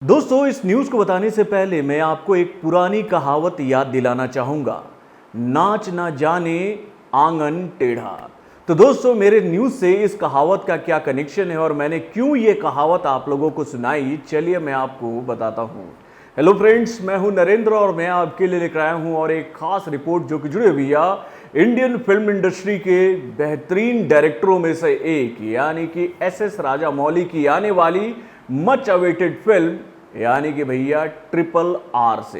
दोस्तों, इस न्यूज को बताने से पहले मैं आपको एक पुरानी कहावत याद दिलाना चाहूंगा। नाच ना जाने आंगन टेढ़ा। तो दोस्तों, मेरे न्यूज से इस कहावत का क्या कनेक्शन है और मैंने क्यों ये कहावत आप लोगों को सुनाई, चलिए मैं आपको बताता हूं। हेलो फ्रेंड्स, मैं हूं नरेंद्र और मैं आपके लिए लेकर आया हूं और एक खास रिपोर्ट जो कि जुड़ी हुई है इंडियन फिल्म इंडस्ट्री के बेहतरीन डायरेक्टरों में से एक यानी कि एस राजामौली की आने वाली मच अवेटेड फिल्म यानी कि भैया RRR से।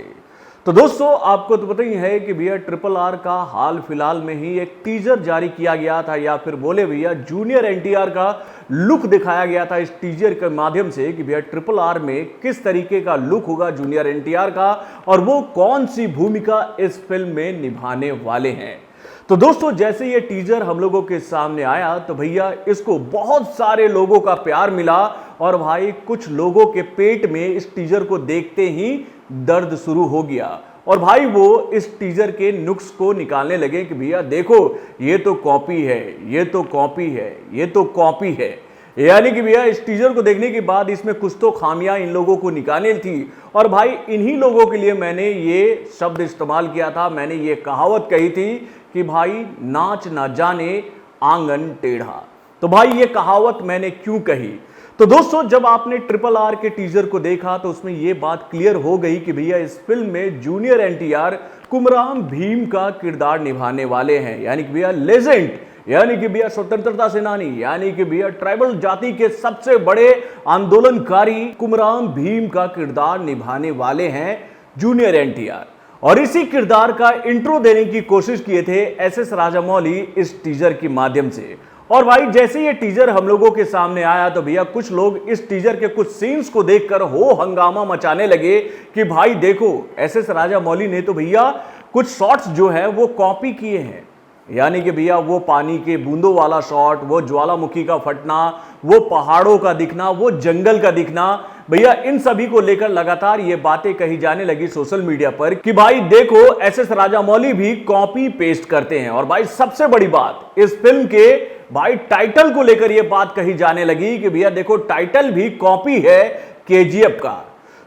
तो दोस्तों, आपको तो पता ही है कि भैया RRR का हाल फिलहाल में ही एक टीजर जारी किया गया था, या फिर बोले भैया जूनियर NTR का लुक दिखाया गया था इस टीजर के माध्यम से कि भैया RRR में किस तरीके का लुक होगा जूनियर NTR का और वो कौन सी भूमिका इस फिल्म में निभाने वाले हैं। तो दोस्तों, जैसे ये टीजर हम लोगों के सामने आया तो भैया इसको बहुत सारे लोगों का प्यार मिला और भाई कुछ लोगों के पेट में इस टीजर को देखते ही दर्द शुरू हो गया और भाई वो इस टीजर के नुक्स को निकालने लगे कि भैया देखो, ये तो कॉपी है, ये तो कॉपी है, ये तो कॉपी है। यानी कि भैया इस टीजर को देखने के बाद इसमें कुछ तो खामियां इन लोगों को निकालनी थी और भाई इन्हीं लोगों के लिए मैंने ये शब्द इस्तेमाल किया था, मैंने ये कहावत कही थी कि भाई नाच ना जाने आंगन टेढ़ा। तो भाई ये कहावत मैंने क्यों कही? तो दोस्तों, जब आपने RRR के टीजर को देखा तो उसमें यह बात क्लियर हो गई कि भैया इस फिल्म में जूनियर NTR कुमराम भीम का किरदार निभाने वाले हैं, यानी कि भैया लेजेंड, यानी कि भैया स्वतंत्रता सेनानी, यानी कि भैया ट्राइबल जाति के सबसे बड़े आंदोलनकारी कुमराम भीम का किरदार निभाने वाले हैं जूनियर NTR। और इसी किरदार का इंट्रो देने की कोशिश किए थे एस राजामौली इस टीजर के माध्यम से। और भाई जैसे ये टीजर हम लोगों के सामने आया तो भैया कुछ लोग इस टीजर के कुछ सीन्स को देखकर हो हंगामा मचाने लगे कि भाई देखो, एस राजामौली ने तो भैया कुछ शॉट्स जो है वो कॉपी किए हैं, यानी कि भैया वो पानी के बूंदों वाला शॉट, वो ज्वालामुखी का फटना, वो पहाड़ों का दिखना, वो जंगल का दिखना, भैया इन सभी को लेकर लगातार ये बातें कही जाने लगी सोशल मीडिया पर कि भाई देखो एस राजामौली भी कॉपी पेस्ट करते हैं। और भाई सबसे बड़ी बात, इस फिल्म के भाई टाइटल को लेकर ये बात कही जाने लगी कि भैया देखो टाइटल भी कॉपी है KGF का।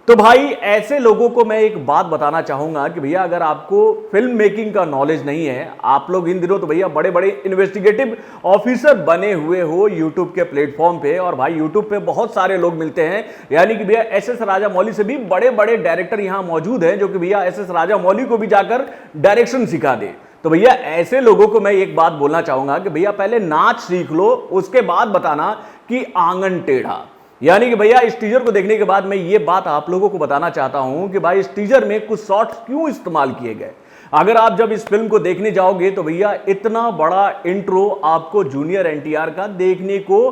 तो भाई ऐसे लोगों को मैं एक बात बताना चाहूंगा कि भैया अगर आपको फिल्म मेकिंग का नॉलेज नहीं है, आप लोग इन दिनों तो भैया बड़े बड़े इन्वेस्टिगेटिव ऑफिसर बने हुए हो यूट्यूब के प्लेटफॉर्म पे, और भाई यूट्यूब पे बहुत सारे लोग मिलते हैं, यानी कि भैया एस राजामौली से भी बड़े बड़े डायरेक्टर यहां मौजूद हैं जो कि भैया एस राजामौली को भी जाकर डायरेक्शन सिखा दे। तो भैया ऐसे लोगों को मैं एक बात बोलना चाहूंगा कि भैया पहले नाच सीख लो, उसके बाद बताना कि आंगन टेढ़ा। यानी कि भैया इस टीजर को देखने के बाद मैं ये बात आप लोगों को बताना चाहता हूं कि भाई इस टीजर में कुछ शॉट्स क्यों इस्तेमाल किए गए। अगर आप जब इस फिल्म को देखने जाओगे तो भैया इतना बड़ा इंट्रो आपको जूनियर NTR का देखने को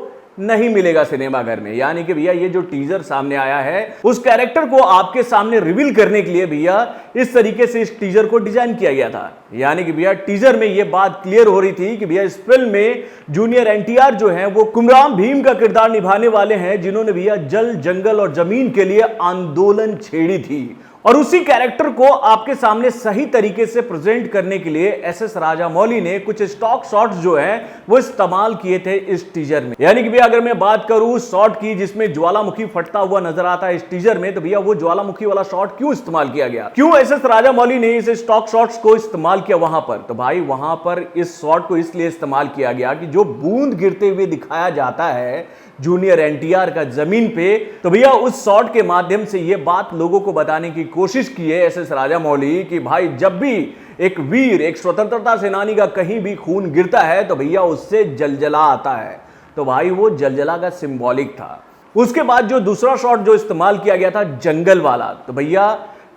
नहीं मिलेगा सिनेमाघर में। यानी कि भैया ये जो टीजर सामने आया है उस कैरेक्टर को आपके सामने रिवील करने के लिए भैया इस तरीके से इस टीजर को डिजाइन किया गया था। यानी कि भैया टीजर में ये बात क्लियर हो रही थी कि भैया इस फिल्म में जूनियर NTR जो है वो कुमराम भीम का किरदार निभाने वाले हैं जिन्होंने भैया जल, जंगल और जमीन के लिए आंदोलन छेड़ी थी। और उसी कैरेक्टर को आपके सामने सही तरीके से प्रेजेंट करने के लिए एस राजामौली ने कुछ स्टॉक शॉट्स जो हैं वो इस्तेमाल किए थे इस टीजर में। यानी कि भैया अगर मैं बात करूं शॉट की जिसमें ज्वालामुखी फटता हुआ नजर आता है इस टीजर में, तो भैया वो ज्वालामुखी वाला शॉट क्यों इस्तेमाल किया गया, क्यों एस राजामौली ने इस स्टॉक शॉट्स को इस्तेमाल किया वहां पर? तो भाई वहां पर इस शॉट को इसलिए इस्तेमाल किया गया कि जो बूंद गिरते हुए दिखाया जाता है जूनियर NTR का जमीन पे, तो भैया उस शॉट के माध्यम से ये बात लोगों को बताने की कोशिश की है एस राजामौली कि भाई जब भी एक वीर, एक स्वतंत्रता सेनानी का कहीं भी खून गिरता है तो भैया उससे जलजला आता है। तो भाई वो जलजला का सिंबॉलिक था। उसके बाद जो दूसरा शॉट जो इस्तेमाल किया गया था जंगल वाला, तो भैया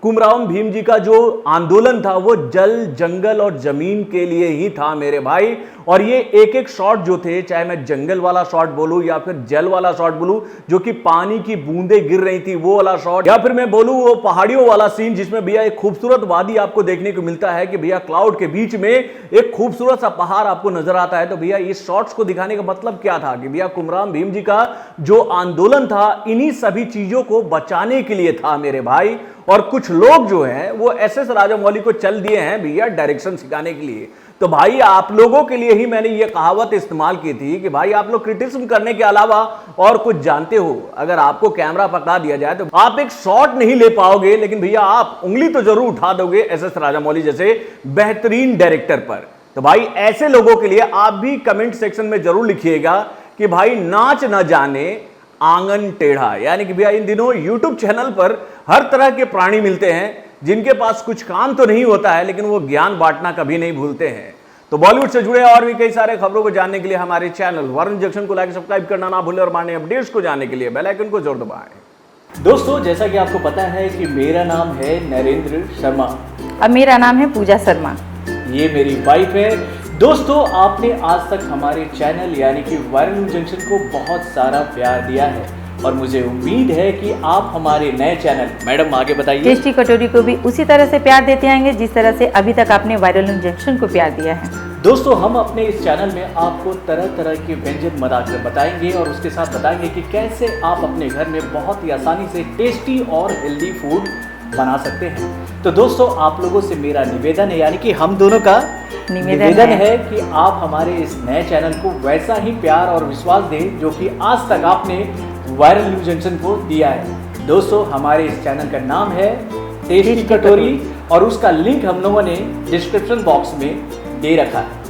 कुमराम भीम जी का जो आंदोलन था वो जल, जंगल और जमीन के लिए ही था मेरे भाई। और ये एक एक शॉट जो थे, चाहे मैं जंगल वाला शॉट बोलूं या फिर जल वाला शॉट बोलूं जो कि पानी की बूंदें गिर रही थी वो वाला शॉट, या फिर मैं बोलूं वो पहाड़ियों वाला सीन जिसमें भैया एक खूबसूरत वादी आपको देखने को मिलता है कि भैया क्लाउड के बीच में एक खूबसूरत सा पहाड़ आपको नजर आता है। तो भैया इस शॉट्स को दिखाने का मतलब क्या था कि भैया कुमराम भीम जी का जो आंदोलन था इन्हीं सभी चीजों को बचाने के लिए था मेरे भाई। और कुछ लोग जो हैं वो एस राजामौली को चल दिए हैं भैया डायरेक्शन सिखाने के लिए। तो भाई आप लोगों के लिए ही मैंने ये कहावत इस्तेमाल की थी कि भाई आप लोग क्रिटिसिज्म करने के अलावा और कुछ जानते हो। अगर आपको कैमरा पकड़ा दिया जाए तो आप एक शॉट नहीं ले पाओगे, लेकिन भैया आप उंगली तो जरूर उठा दोगे एस.एस. राजामौली जैसे बेहतरीन डायरेक्टर पर। तो भाई ऐसे लोगों के लिए आप भी कमेंट सेक्शन में जरूर लिखिएगा कि भाई नाच न जाने आंगन टेढ़ा। यानी कि भैया इन दिनों YouTube चैनल पर हर तरह के प्राणी मिलते हैं जिनके पास कुछ काम तो नहीं होता है, लेकिन वो ज्ञान बांटना कभी नहीं भूलते हैं। तो बॉलीवुड से जुड़े और भी कई सारे खबरों को जानने के लिए हमारे चैनल वरुण जंक्शन को लाइक सब्सक्राइब करना ना भूलें और माने अपडेट्स को जानने के लिए बेल आइकन को जरूर दबाएं। दोस्तों, जैसा कि आपको पता है कि मेरा नाम है नरेंद्र शर्मा अब मेरा नाम है पूजा शर्मा। ये मेरी वाइफ है। दोस्तों, आपने आज तक हमारे चैनल यानी कि वरुण जंक्शन को बहुत सारा प्यार दिया है और मुझे उम्मीद है कि आप हमारे नए चैनल, मैडम आगे बताइए, टेस्टी कटोरी को भी उसी तरह से प्यार देते आएंगे जिस तरह से अभी तक आपने वरुण जंक्शन को प्यार दिया है। दोस्तों, हम अपने इस चैनल में आपको तरह तरह के व्यंजन बनाकर बताएंगे और उसके साथ बताएंगे कि कैसे आप अपने घर में बहुत ही आसानी से टेस्टी और हेल्दी फूड बना सकते हैं। तो दोस्तों, आप लोगों से मेरा निवेदन है, यानी कि हम दोनों का निवेदन है कि आप हमारे इस नए चैनल को वैसा ही प्यार और विश्वास दें जो कि आज तक आपने वरुण जंक्शन को दिया है। दोस्तों, हमारे इस चैनल का नाम है टेस्टी कटोरी और उसका लिंक हम लोगों ने डिस्क्रिप्शन बॉक्स में दे रखा है।